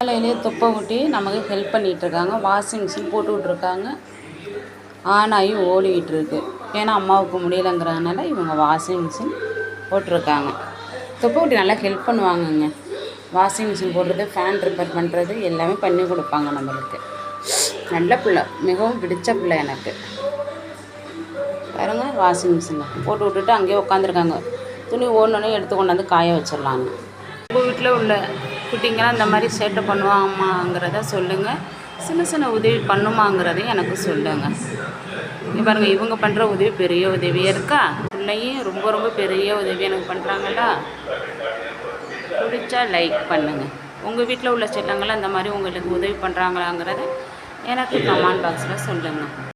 காலையிலேயே தொப்பை ஊட்டி நமக்கு ஹெல்ப் பண்ணிகிட்ருக்காங்க. வாஷிங் மிஷின் போட்டு விட்ருக்காங்க. ஆன் ஆகி ஓடிக்கிட்டு இருக்கு. ஏன்னா அம்மாவுக்கு முடியலைங்கிறதுனால இவங்க வாஷிங் மிஷின் போட்டிருக்காங்க. தொப்பை ஊட்டி நல்லா ஹெல்ப் பண்ணுவாங்கங்க. வாஷிங் மிஷின் போடுறது, ஃபேன் ரிப்பேர் பண்ணுறது எல்லாமே பண்ணி கொடுப்பாங்க நம்மளுக்கு. நல்ல பிள்ளை, மிகவும் பிடிச்ச பிள்ளை எனக்கு. பாருங்க, வாஷிங் மிஷினில் போட்டு விட்டுட்டு அங்கேயே உட்காந்துருக்காங்க. துணி ஓடனே எடுத்து கொண்டாந்து காய வச்சிடலாங்க. உங்கள் வீட்டில் உள்ள குட்டிங்கெல்லாம் இந்த மாதிரி சேட்டை பண்ணுவாங்கம்மாங்கிறத சொல்லுங்கள். சின்ன சின்ன உதவி பண்ணுமாங்கிறதையும் எனக்கு சொல்லுங்கள். இங்கே பாருங்கள், இவங்க பண்ணுற உதவி பெரிய உதவியாக இருக்கா. பிள்ளையும் ரொம்ப ரொம்ப பெரிய உதவி எனக்கு பண்ணுறாங்களா. பிடிச்சா லைக் பண்ணுங்கள். உங்கள் வீட்டில் உள்ள செல்லங்கள்லாம் இந்த மாதிரி உங்களுக்கு உதவி பண்ணுறாங்களாங்கிறத எனக்கு கமெண்ட் பாக்ஸில் சொல்லுங்கள்.